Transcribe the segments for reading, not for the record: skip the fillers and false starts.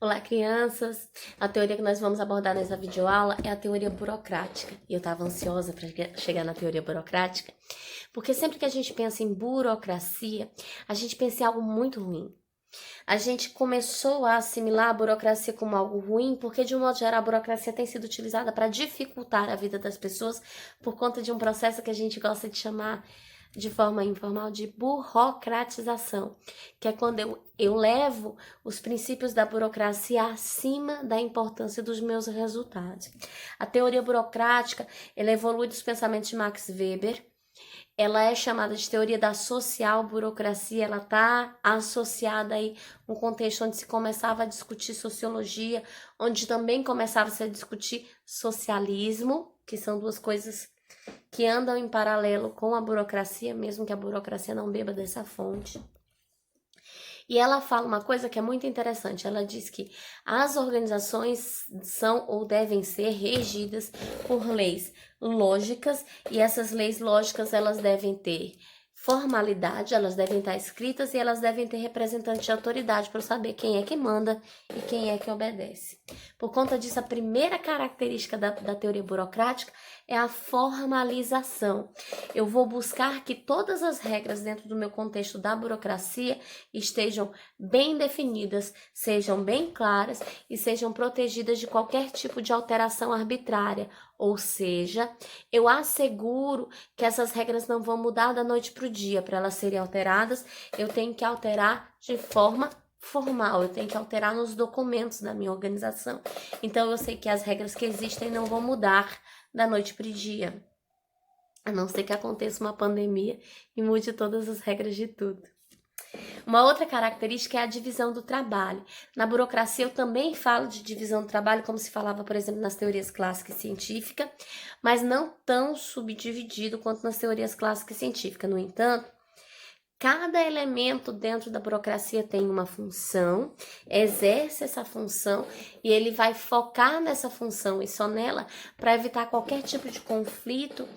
Olá, crianças! A teoria que nós vamos abordar nessa videoaula é a teoria burocrática. E eu estava ansiosa para chegar na teoria burocrática, porque sempre que a gente pensa em burocracia, a gente pensa em algo muito ruim. A gente começou a assimilar a burocracia como algo ruim, porque de um modo geral a burocracia tem sido utilizada para dificultar a vida das pessoas por conta de um processo que a gente gosta de chamar de forma informal de burocratização, que é quando eu levo os princípios da burocracia acima da importância dos meus resultados. A teoria burocrática, ela evolui dos pensamentos de Max Weber. Ela é chamada de teoria da social burocracia, ela está associada aí a um contexto onde se começava a discutir sociologia, onde também começava-se a discutir socialismo, que são duas coisas que andam em paralelo com a burocracia, mesmo que a burocracia não beba dessa fonte. E ela fala uma coisa que é muito interessante. Ela diz que as organizações são ou devem ser regidas por leis lógicas, e essas leis lógicas elas devem ter formalidade, elas devem estar escritas e elas devem ter representante de autoridade para saber quem é que manda e quem é que obedece. Por conta disso, a primeira característica da teoria burocrática é a formalização. Eu vou buscar que todas as regras dentro do meu contexto da burocracia estejam bem definidas, sejam bem claras e sejam protegidas de qualquer tipo de alteração arbitrária. Ou seja, eu asseguro que essas regras não vão mudar da noite para o dia. Para elas serem alteradas, eu tenho que alterar de forma formal, eu tenho que alterar nos documentos da minha organização. Então, eu sei que as regras que existem não vão mudar da noite para o dia, a não ser que aconteça uma pandemia e mude todas as regras de tudo. Uma outra característica é a divisão do trabalho. Na burocracia, eu também falo de divisão do trabalho, como se falava, por exemplo, nas teorias clássicas e científicas, mas não tão subdividido quanto nas teorias clássicas e científicas. No entanto, cada elemento dentro da burocracia tem uma função, exerce essa função e ele vai focar nessa função e só nela para evitar qualquer tipo de conflito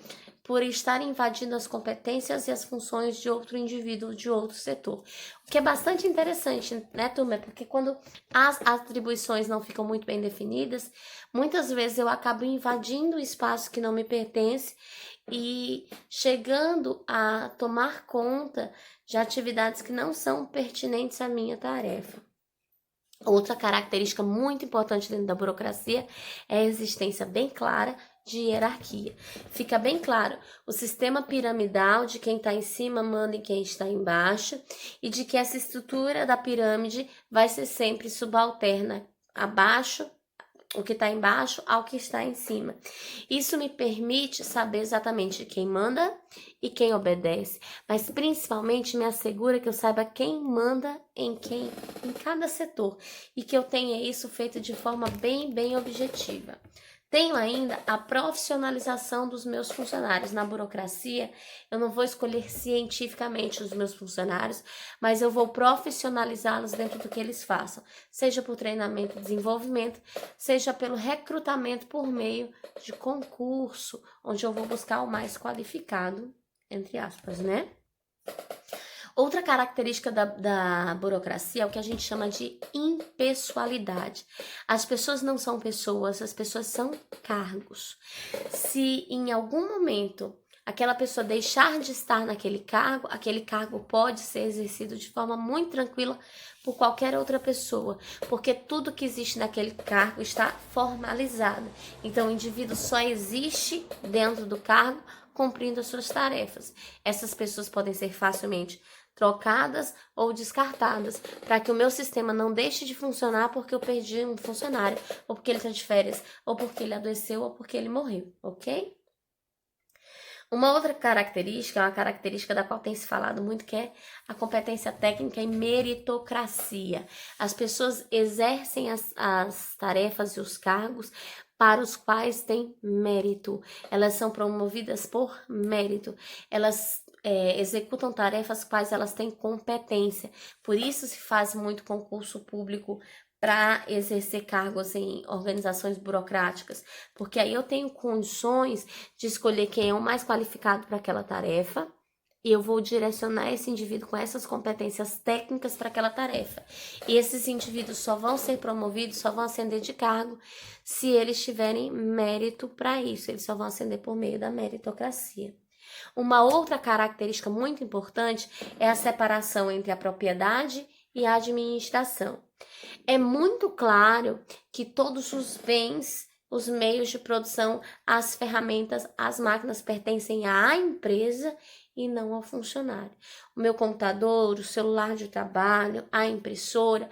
por estar invadindo as competências e as funções de outro indivíduo, de outro setor. O que é bastante interessante, né, turma? Porque quando as atribuições não ficam muito bem definidas, muitas vezes eu acabo invadindo o espaço que não me pertence e chegando a tomar conta de atividades que não são pertinentes à minha tarefa. Outra característica muito importante dentro da burocracia é a existência bem clara de hierarquia. Fica bem claro o sistema piramidal de quem está em cima manda em quem está embaixo e de que essa estrutura da pirâmide vai ser sempre subalterna, abaixo, o que está embaixo ao que está em cima. Isso me permite saber exatamente quem manda e quem obedece, mas principalmente me assegura que eu saiba quem manda em cada setor e que eu tenha isso feito de forma bem objetiva. Tenho ainda a profissionalização dos meus funcionários. Na burocracia, eu não vou escolher cientificamente os meus funcionários, mas eu vou profissionalizá-los dentro do que eles façam, seja por treinamento e desenvolvimento, seja pelo recrutamento por meio de concurso, onde eu vou buscar o mais qualificado, entre aspas, né? Outra característica da burocracia é o que a gente chama de impessoalidade. As pessoas não são pessoas, as pessoas são cargos. Se em algum momento aquela pessoa deixar de estar naquele cargo, aquele cargo pode ser exercido de forma muito tranquila por qualquer outra pessoa, porque tudo que existe naquele cargo está formalizado. Então, o indivíduo só existe dentro do cargo cumprindo as suas tarefas. Essas pessoas podem ser facilmente trocadas ou descartadas, para que o meu sistema não deixe de funcionar porque eu perdi um funcionário, ou porque ele está de férias, ou porque ele adoeceu, ou porque ele morreu, ok? Uma outra característica, uma característica da qual tem se falado muito, que é a competência técnica e meritocracia. As pessoas exercem as tarefas e os cargos para os quais têm mérito. Elas são promovidas por mérito. Elas executam tarefas quais elas têm competência. Por isso se faz muito concurso público para exercer cargos em organizações burocráticas, porque aí eu tenho condições de escolher quem é o mais qualificado para aquela tarefa. e eu vou direcionar esse indivíduo com essas competências técnicas para aquela tarefa. E esses indivíduos só vão ser promovidos, só vão ascender de cargo se eles tiverem mérito para isso. Eles só vão ascender por meio da meritocracia. Uma outra característica muito importante é a separação entre a propriedade e a administração. É muito claro que todos os bens, os meios de produção, as ferramentas, as máquinas pertencem à empresa e não ao funcionário. O meu computador, o celular de trabalho, a impressora,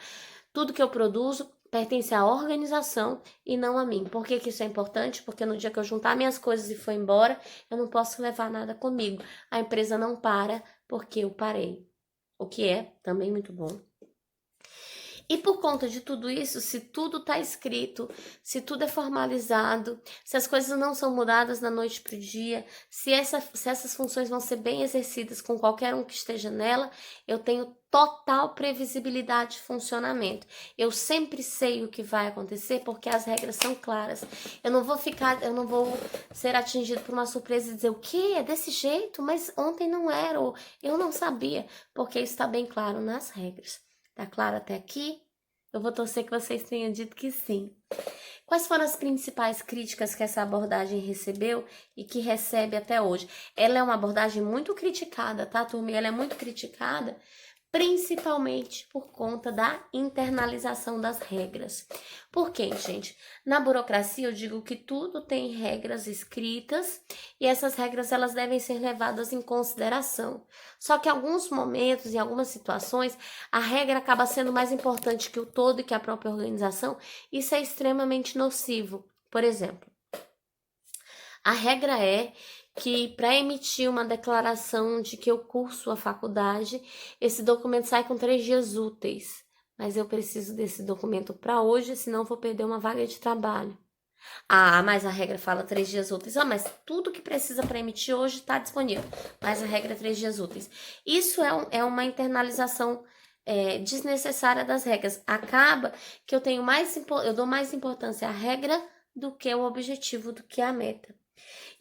tudo que eu produzo pertence à organização e não a mim. Por que isso é importante? Porque no dia que eu juntar minhas coisas e for embora, eu não posso levar nada comigo. A empresa não para porque eu parei. O que é também muito bom. E por conta de tudo isso, se tudo está escrito, se tudo é formalizado, se as coisas não são mudadas da noite para o dia, se essas funções vão ser bem exercidas com qualquer um que esteja nela, eu tenho total previsibilidade de funcionamento. Eu sempre sei o que vai acontecer porque as regras são claras. Eu não vou ser atingido por uma surpresa e dizer o quê? É desse jeito? Mas ontem não era, ou eu não sabia, porque isso está bem claro nas regras. Tá claro até aqui? Eu vou torcer que vocês tenham dito que sim. Quais foram as principais críticas que essa abordagem recebeu e que recebe até hoje? Ela é uma abordagem muito criticada, tá, turma? Ela é muito criticada principalmente por conta da internalização das regras. Por quê, gente? Na burocracia eu digo que tudo tem regras escritas e essas regras elas devem ser levadas em consideração. Só que em alguns momentos, em algumas situações, a regra acaba sendo mais importante que o todo e que a própria organização. Isso é extremamente nocivo. Por exemplo, a regra é que para emitir uma declaração de que eu curso a faculdade, esse documento sai com 3 dias úteis. Mas eu preciso desse documento para hoje, senão vou perder uma vaga de trabalho. Ah, mas a regra fala 3 dias úteis. Ah, mas tudo que precisa para emitir hoje está disponível. Mas a regra é 3 dias úteis. Isso é uma internalização desnecessária das regras. Acaba que eu dou mais importância à regra do que o objetivo, do que a meta.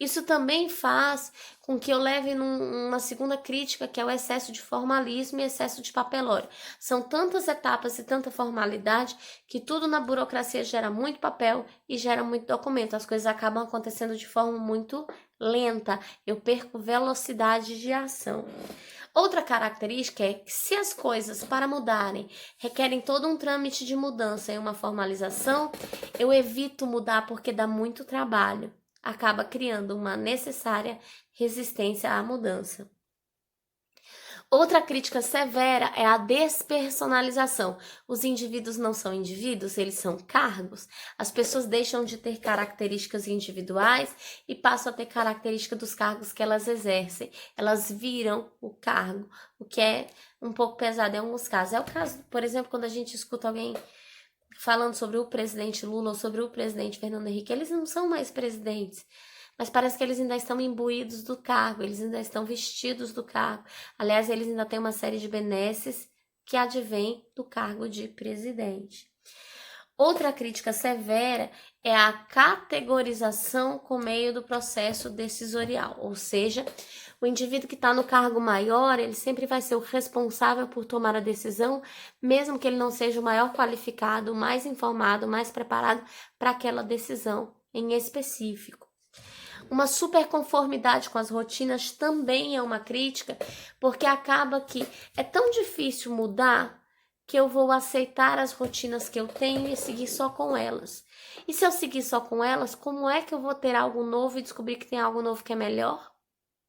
Isso também faz com que eu leve uma segunda crítica, que é o excesso de formalismo e excesso de papelório. São tantas etapas e tanta formalidade que tudo na burocracia gera muito papel e gera muito documento. As coisas acabam acontecendo de forma muito lenta. Eu perco velocidade de ação. Outra característica é que se as coisas, para mudarem, requerem todo um trâmite de mudança e uma formalização, eu evito mudar porque dá muito trabalho. Acaba criando uma necessária resistência à mudança. Outra crítica severa é a despersonalização. Os indivíduos não são indivíduos, eles são cargos. As pessoas deixam de ter características individuais e passam a ter características dos cargos que elas exercem. Elas viram o cargo, o que é um pouco pesado em alguns casos. É o caso, por exemplo, quando a gente escuta alguém falando sobre o presidente Lula ou sobre o presidente Fernando Henrique, eles não são mais presidentes, mas parece que eles ainda estão imbuídos do cargo, eles ainda estão vestidos do cargo. Aliás, eles ainda têm uma série de benesses que advém do cargo de presidente. Outra crítica severa é a categorização por meio do processo decisorial, ou seja, o indivíduo que está no cargo maior, ele sempre vai ser o responsável por tomar a decisão, mesmo que ele não seja o maior qualificado, o mais informado, o mais preparado para aquela decisão em específico. Uma superconformidade com as rotinas também é uma crítica, porque acaba que é tão difícil mudar que eu vou aceitar as rotinas que eu tenho e seguir só com elas. E se eu seguir só com elas, como é que eu vou ter algo novo e descobrir que tem algo novo que é melhor?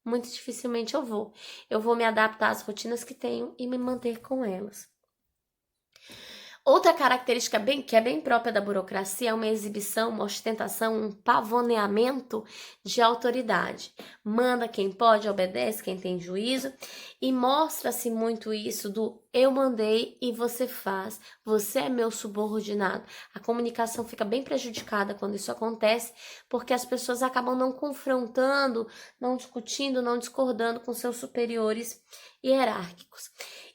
Muito dificilmente eu vou. Eu vou me adaptar às rotinas que tenho e me manter com elas. Outra característica que é bem própria da burocracia é uma exibição, uma ostentação, um pavoneamento de autoridade. Manda quem pode, obedece quem tem juízo, e mostra-se muito isso do eu mandei e você faz, você é meu subordinado. A comunicação fica bem prejudicada quando isso acontece, porque as pessoas acabam não confrontando, não discutindo, não discordando com seus superiores hierárquicos.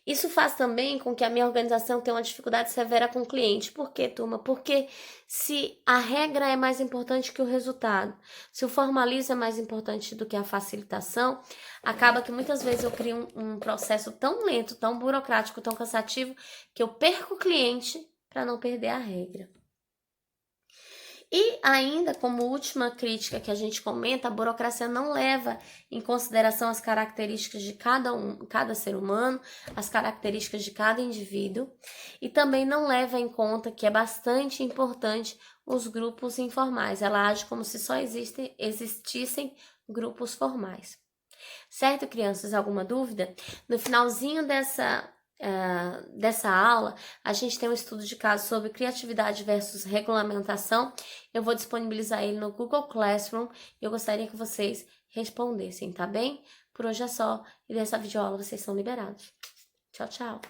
Isso faz também com que a minha organização tenha uma dificuldade severa com o cliente. Por quê, turma? Porque se a regra é mais importante que o resultado, se o formalismo é mais importante do que a facilitação, acaba que muitas vezes eu crio um processo tão lento, tão burocrático, tão cansativo, que eu perco o cliente para não perder a regra. E ainda, como última crítica que a gente comenta, a burocracia não leva em consideração as características de cada ser humano, as características de cada indivíduo, e também não leva em conta que é bastante importante os grupos informais. Ela age como se só existissem grupos formais. Certo, crianças? Alguma dúvida? No finalzinho dessa aula, a gente tem um estudo de caso sobre criatividade versus regulamentação. Eu vou disponibilizar ele no Google Classroom e eu gostaria que vocês respondessem, tá bem? Por hoje é só, e dessa videoaula vocês são liberados. Tchau, tchau!